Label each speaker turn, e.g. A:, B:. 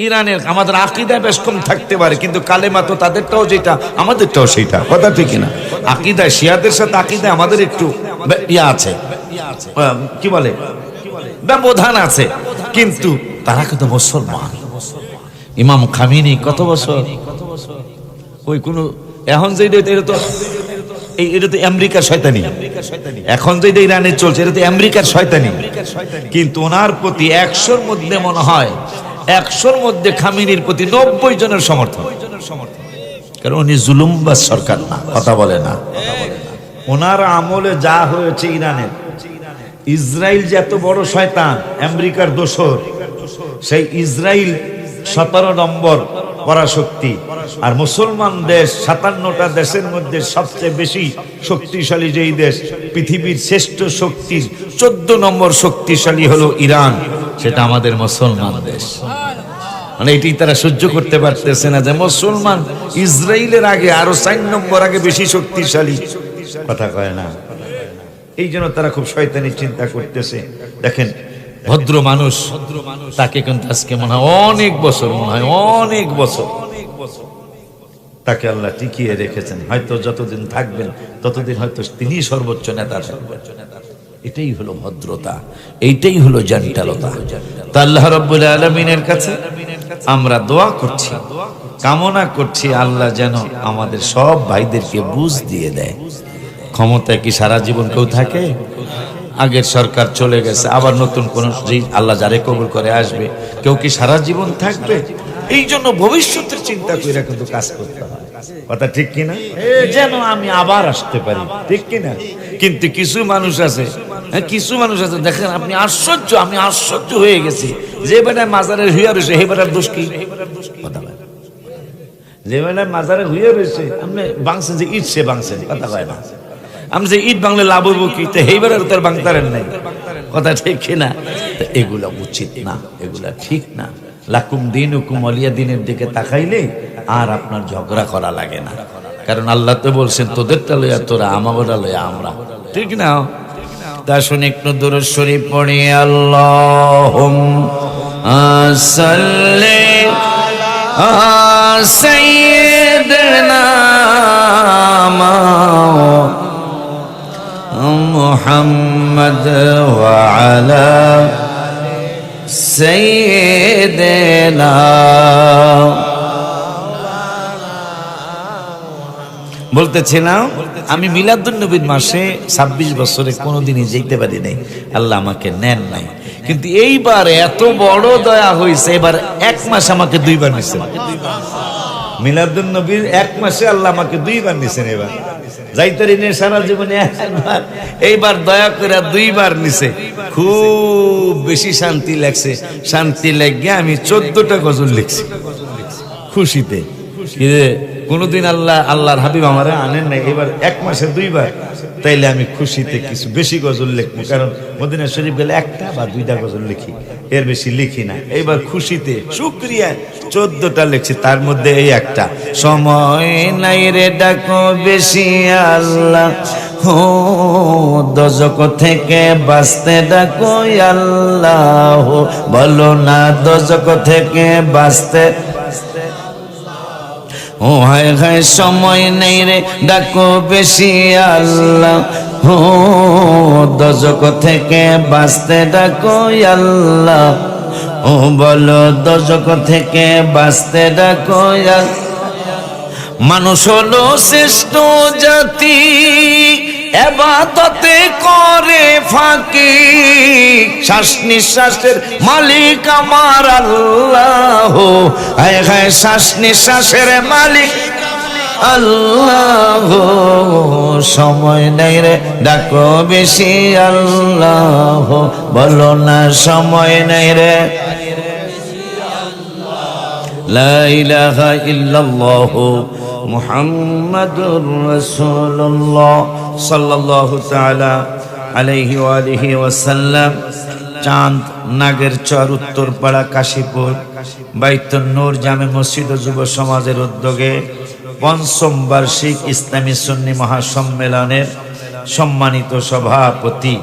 A: ইরানের আমাদের আকীদা বেশ কম থাকতে পারে, কিন্তু কালেমা তো তাদেরটাও যেটা আমাদেরটাও সেটা, কথা ঠিক না? আকীদা শিয়াদের সাথে আকীদা আমাদের একটু ইয়া আছে, কি বলে, ব্যবধান আছে, কিন্তু তারা কিন্তু মুসলমান। ইমাম খামেনি কত বছর ওই কোন এখন যে এটা তো এটা তো আমেরিকার শয়তানি, এখন যে ইরানে চলছে এটা তো আমেরিকার শয়তানি, কিন্তু ওনার প্রতি 100-র মধ্যে মনে হয় 100-র মধ্যে খামেনির প্রতি 90 জনের সমর্থন, কারণ উনি জুলুমবাজ সরকার না, কথা বলে না। ওনার আমলে যা হয়েছে ইরানের, ইসরায়েল যে এত বড় শয়তান, আমেরিকার দোসর, সেই ইসরায়েল 17 নম্বর পরাশক্তি, আর মুসলমান দেশ 57টা দেশের মধ্যে সবচেয়ে বেশি শক্তিশালী যেই দেশ, পৃথিবীর শ্রেষ্ঠ শক্তি 14 নম্বর শক্তিশালী হলো ইরান, সেটা আমাদের মুসলমান দেশ। মানে এটি তারা সহ্য করতে পারতেছে না যে মুসলমান ইসরায়েলের আগে আরো 4 নম্বর আগে বেশি শক্তিশালী, কথা কয় না। এই জন্য তারা খুব শয়তানি চিন্তা করতেছে। দেখেন ভদ্র মানুষ, তাকে কিন্তু আজকে মনে হয় অনেক বছর, মনে হয় অনেক বছর তাকে আল্লাহ টিকিয়ে রেখেছেন। হয়তো যতদিন থাকবেন ততদিন হয়তো তিনি সর্বোচ্চ নেতা থাকবেন। এটাই হলো ভদ্রতা, এইটাই হলো জান্টালতা। তা আল্লাহ রাব্বুল আলামিনের কাছে আমরা দোয়া করছি, কামনা করছি আল্লাহ যেন আমাদের সব ভাইদেরকে বুঝ দিয়ে দেয়। ক্ষমতায় কি সারা জীবন কেউ থাকে? আগের সরকার চলে গেছে, আবার নতুন কোন আল্লাহ যারে কবুল করে আসবে, কেউ কি সারা জীবন থাকবে? এই জন্য ভবিষ্যতের চিন্তা করে কিন্তু কাজ করতে হয়, কথা ঠিক কিনা? যেন আমি আবার আসতে পারি, ঠিক কিনা? কিন্তু কিছু মানুষ আছে, কিছু মানুষ আছে, দেখেন আপনি আশ্চর্য, আমি আশ্চর্য হয়ে গেছি, যে বেটায় মাজারে হুইয়া রয়েছে সেই বেটার দোষ কি? যে বেটায় মাজারে হুইয়া রয়েছে, আপনি বাংছেন যে ইট, সে বাংছেন, কথা কয় না। আমি যে ইট বাংলা লাভ হইব কি? তো এইবারের তোর বাংতারেন নাই, কথা ঠিক কিনা? এগুলা উচিত না, এগুলা ঠিক না। লাকুম দিনুকুম ওয়ালিয়া দিনের দিকে তাকাইলে আর আপনার ঝগড়া করা লাগে না, কারণ আল্লাহ তো বলছেন তোদেরটা লইয়া তোরা, আমাদেরটা লইয়া আমরা, ঠিক না? তা শুনে একটু দুরূদ শরীফ পড়ি। আল্লাহুম্মা সাল্লি আলা সাইয়্যিদিনা মুহাম্মদ ওয়া আলা সাইয়্যিদিনা। বলতেছিলাম আমি মিলাদুন নবীর মাসে 26 বছরে কোনোদিনই যেতে পারি নাই, আল্লাহ আমাকে নেন নাই, কিন্তু এইবার এত বড় দয়া হয়েছে, এবার 1 মাস আমাকে 2 বার নিছেন। মিলাদুন নবীর 1 মাসে আল্লাহ আমাকে 2 বার নিছেন। এবার যাইতারি নে সারা জীবনে একবার, এইবার দয়া করে 2 বার নিছে। খুব বেশি শান্তি লাগছে, শান্তি লাগিয়ে আমি 14টা গজল লিখছি খুশিতে। কোনদিন আল্লাহর হাবিব আমারে আনেন নাই, এবার 1 মাসে 2 বার, তাইলে আমি খুশিতে কিছু বেশি গজল লিখবো, কারণ মদিনা শরীফ গেলে 1টা বা 2টা গজল লিখি, এর বেশি লিখি না। এইবার খুশিতে শুকরিয়া 14টা লিখছি, তার মধ্যে এই একটা, সময় নাই রে ডাকো বেশি আল্লাহ, হো দোজখ থেকে বাঁচতে ডাকো আল্লাহ, বলো না দোজখ থেকে বাঁচতে, ও হায় হায় সময় নেই রে ডাকো বেশি আল্লাহ, ও দোজখ থেকে বাঁচতে ডাকো আল্লাহ, ও বলো দোজখ থেকে বাঁচতে ডাকো আল্লাহ। মানুষ হলো শ্রেষ্ঠ জাতি, ইবাদতে করে ফাঁকি, শ্বাস নিঃশ্বাসের মালিক আমার আল্লাহ, হায় হায় শ্বাস নিঃশ্বাসের মালিক আল্লাহ, সময় নেই রে ডাকো বেশি আল্লাহ, বলো না সময় নেই রে। লা ইলাহা ইল্লাল্লাহ মুহাম্মাদুর রাসূলুল্লাহ সাল্লাল্লাহু তাআলা আলাইহি ওয়া আলিহি ওয়াসাল্লাম। চাঁদ নাগেরচর, উত্তরপাড়া, কাশীপুর, বাইতুন নূর জামে মসজিদ ও যুব সমাজের উদ্যোগে ৫ম বার্ষিক ইসলামী সুন্নি মহাসম্মেলনের সম্মানিত সভাপতি